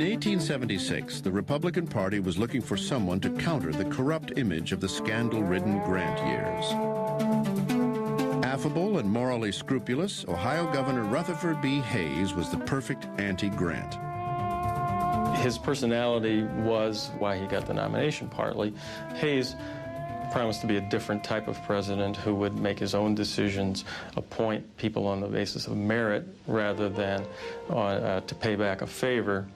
In 1876, the Republican Party was looking for someone to counter the corrupt image of the scandal-ridden Grant years. Affable and morally scrupulous, Ohio Governor Rutherford B. Hayes was the perfect anti-Grant. His personality was why he got the nomination, partly. Hayes promised to be a different type of president who would make his own decisions, appoint people on the basis of merit rather than to pay back a favor.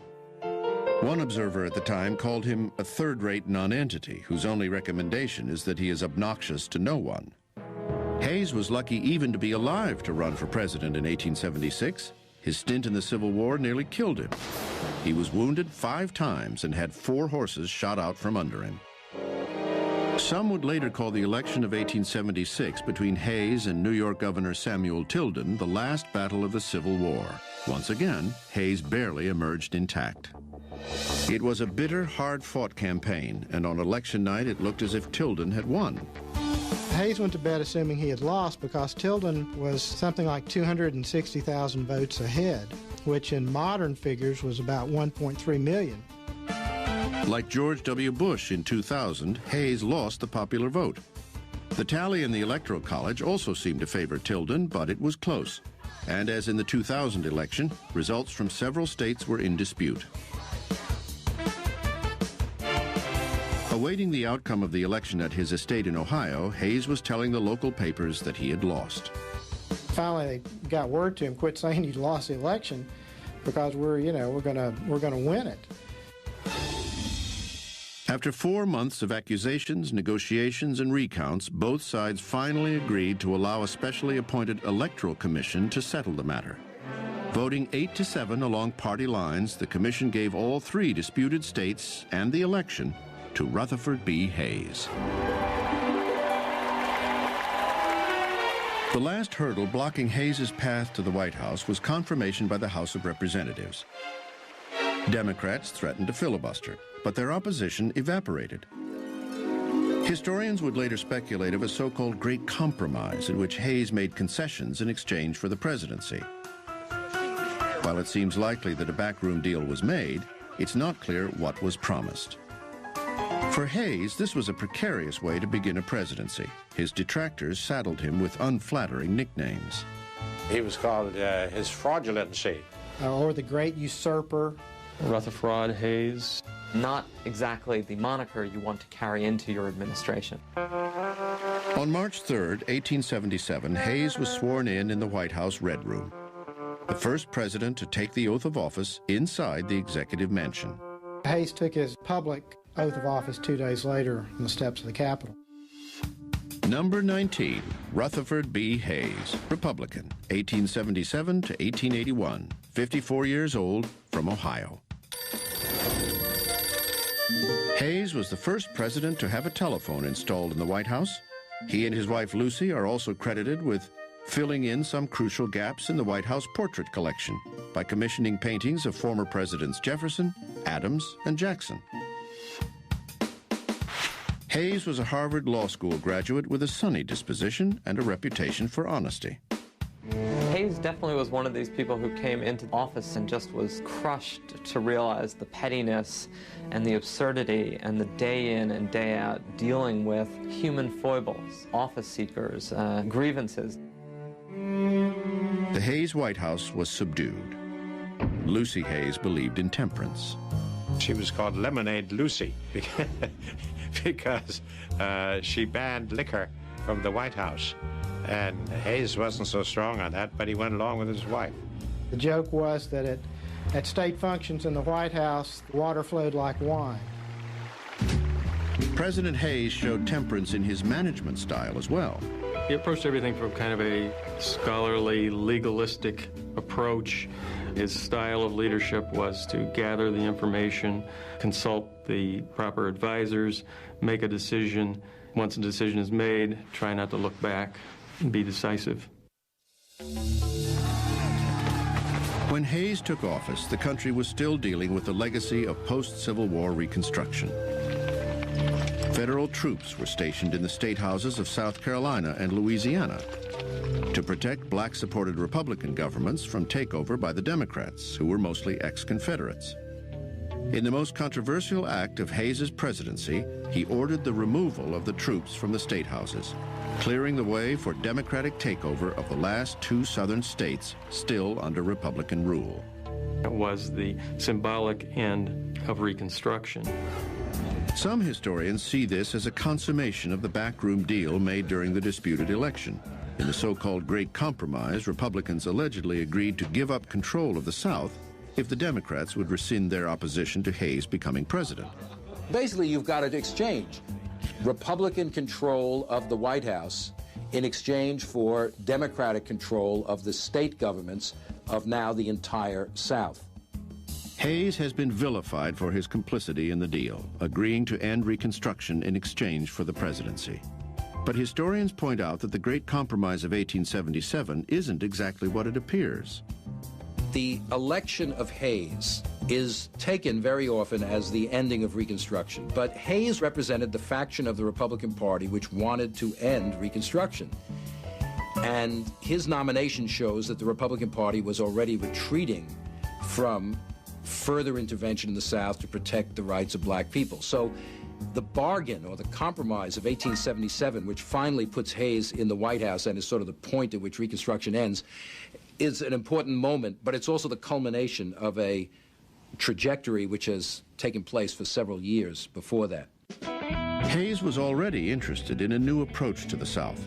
One observer at the time called him a third-rate nonentity whose only recommendation is that he is obnoxious to no one. Hayes was lucky even to be alive to run for president in 1876. His stint in the Civil War nearly killed him. He was wounded 5 times and had 4 horses shot out from under him. Some would later call the election of 1876 between Hayes and New York Governor Samuel Tilden the last battle of the Civil War. Once again, Hayes barely emerged intact. It was a bitter, hard-fought campaign, and on election night it looked as if Tilden had won. Hayes went to bed assuming he had lost because Tilden was something like 260,000 votes ahead, which in modern figures was about 1.3 million. Like George W. Bush in 2000, Hayes lost the popular vote. The tally in the Electoral College also seemed to favor Tilden, but it was close. And as in the 2000 election, results from several states were in dispute. Awaiting the outcome of the election at his estate in Ohio, Hayes was telling the local papers that he had lost. Finally, they got word to him, quit saying he'd lost the election because we're gonna win it. After 4 months of accusations, negotiations, and recounts, both sides finally agreed to allow a specially appointed electoral commission to settle the matter. Voting 8-7 along party lines, the commission gave all 3 disputed states and the election to Rutherford B. Hayes. The last hurdle blocking Hayes's path to the White House was confirmation by the House of Representatives. Democrats threatened to filibuster, but their opposition evaporated. Historians would later speculate of a so-called Great Compromise in which Hayes made concessions in exchange for the presidency. While it seems likely that a backroom deal was made, it's not clear what was promised. For Hayes, this was a precarious way to begin a presidency. His detractors saddled him with unflattering nicknames. He was called his fraudulency. Or the Great Usurper. Rutherford Hayes. Not exactly the moniker you want to carry into your administration. On March 3rd, 1877, Hayes was sworn in the White House Red Room, the first president to take the oath of office inside the executive mansion. Hayes took his public oath of office 2 days later on the steps of the Capitol. Number 19, Rutherford B. Hayes, Republican, 1877 to 1881, 54 years old, from Ohio. Hayes was the first president to have a telephone installed in the White House. He and his wife Lucy are also credited with filling in some crucial gaps in the White House portrait collection by commissioning paintings of former Presidents Jefferson, Adams, and Jackson. Hayes was a Harvard Law School graduate with a sunny disposition and a reputation for honesty. Hayes definitely was one of these people who came into office and just was crushed to realize the pettiness and the absurdity and the day in and day out dealing with human foibles, office seekers, grievances. The Hayes White House was subdued. Lucy Hayes believed in temperance. She was called Lemonade Lucy because she banned liquor from the White House. And Hayes wasn't so strong on that, but he went along with his wife. The joke was that at state functions in the White House, water flowed like wine. President Hayes showed temperance in his management style as well. He approached everything from kind of a scholarly, legalistic approach. His style of leadership was to gather the information, consult the proper advisors, make a decision. Once a decision is made, try not to look back and be decisive. When Hayes took office, the country was still dealing with the legacy of post-Civil War Reconstruction. Federal troops were stationed in the state houses of South Carolina and Louisiana to protect black-supported Republican governments from takeover by the Democrats, who were mostly ex-Confederates. In the most controversial act of Hayes's presidency, he ordered the removal of the troops from the state houses, clearing the way for Democratic takeover of the last two southern states still under Republican rule. It was the symbolic end of Reconstruction. Some historians see this as a consummation of the backroom deal made during the disputed election. In the so-called Great Compromise, Republicans allegedly agreed to give up control of the South if the Democrats would rescind their opposition to Hayes becoming president. Basically, you've got to exchange Republican control of the White House in exchange for Democratic control of the state governments of now the entire South. Hayes has been vilified for his complicity in the deal, agreeing to end Reconstruction in exchange for the presidency. But historians point out that the Great Compromise of 1877 isn't exactly what it appears. The election of Hayes is taken very often as the ending of Reconstruction, but Hayes represented the faction of the Republican Party which wanted to end Reconstruction. And his nomination shows that the Republican Party was already retreating from further intervention in the South to protect the rights of black people. So the bargain or the compromise of 1877, which finally puts Hayes in the White House and is sort of the point at which Reconstruction ends, is an important moment, but it's also the culmination of a trajectory which has taken place for several years before that. Hayes was already interested in a new approach to the South.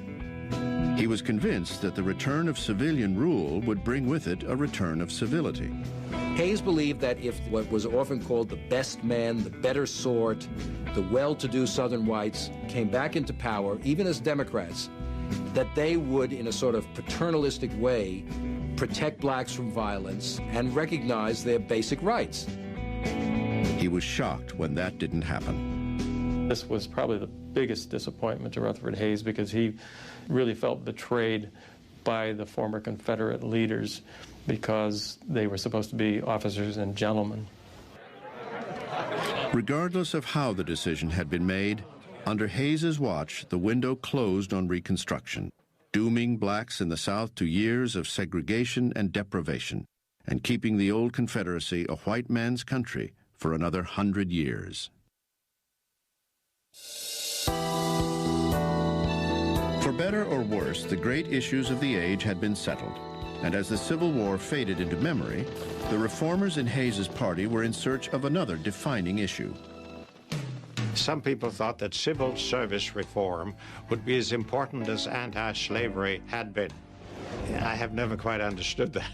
He was convinced that the return of civilian rule would bring with it a return of civility. Hayes believed that if what was often called the best men, the better sort, the well-to-do Southern whites came back into power, even as Democrats, that they would, in a sort of paternalistic way, protect blacks from violence and recognize their basic rights. He was shocked when that didn't happen. This was probably the biggest disappointment to Rutherford Hayes because he really felt betrayed by the former Confederate leaders because they were supposed to be officers and gentlemen. Regardless of how the decision had been made, under Hayes's watch, the window closed on Reconstruction, dooming blacks in the South to years of segregation and deprivation, and keeping the old Confederacy a white man's country for another 100 years. For better or worse, the great issues of the age had been settled, and as the Civil War faded into memory, the reformers in Hayes's party were in search of another defining issue. Some people thought that civil service reform would be as important as anti-slavery had been. I have never quite understood that.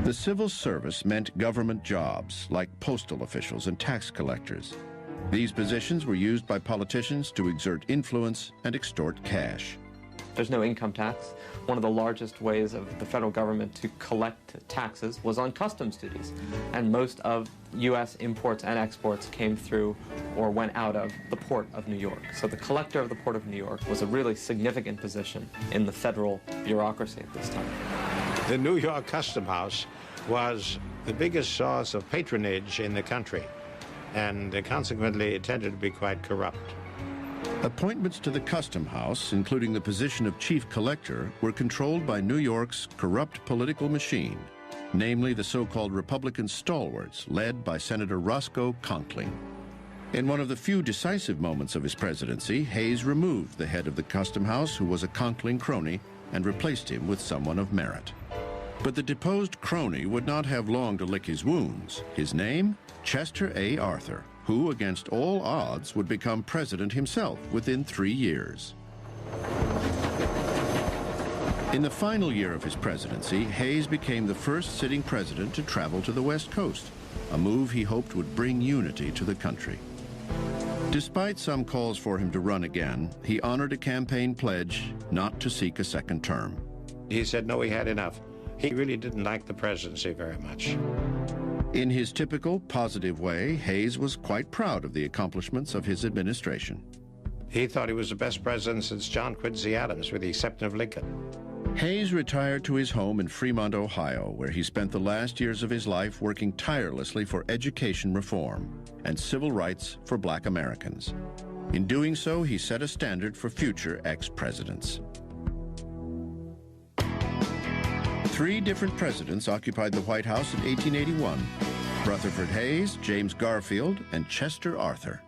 The civil service meant government jobs, like postal officials and tax collectors. These positions were used by politicians to exert influence and extort cash. There's no income tax. One of the largest ways of the federal government to collect taxes was on customs duties. And most of U.S. imports and exports came through or went out of the Port of New York. So the collector of the Port of New York was a really significant position in the federal bureaucracy at this time. The New York Custom House was the biggest source of patronage in the country, and consequently it tended to be quite corrupt. Appointments to the Custom House, including the position of chief collector, were controlled by New York's corrupt political machine, namely the so-called Republican stalwarts led by Senator Roscoe Conkling. In one of the few decisive moments of his presidency, Hayes removed the head of the Custom House, who was a Conkling crony, and replaced him with someone of merit. But the deposed crony would not have long to lick his wounds. His name? Chester A. Arthur, who, against all odds, would become president himself within 3 years. In the final year of his presidency, Hayes became the first sitting president to travel to the West Coast, a move he hoped would bring unity to the country. Despite some calls for him to run again, he honored a campaign pledge not to seek a second term. He said no, he had enough. He really didn't like the presidency very much. In his typical positive way, Hayes was quite proud of the accomplishments of his administration. He thought he was the best president since John Quincy Adams, with the exception of Lincoln. Hayes retired to his home in Fremont, Ohio, where he spent the last years of his life working tirelessly for education reform and civil rights for black Americans. In doing so, he set a standard for future ex-presidents. 3 different presidents occupied the White House in 1881. Rutherford Hayes, James Garfield, and Chester Arthur.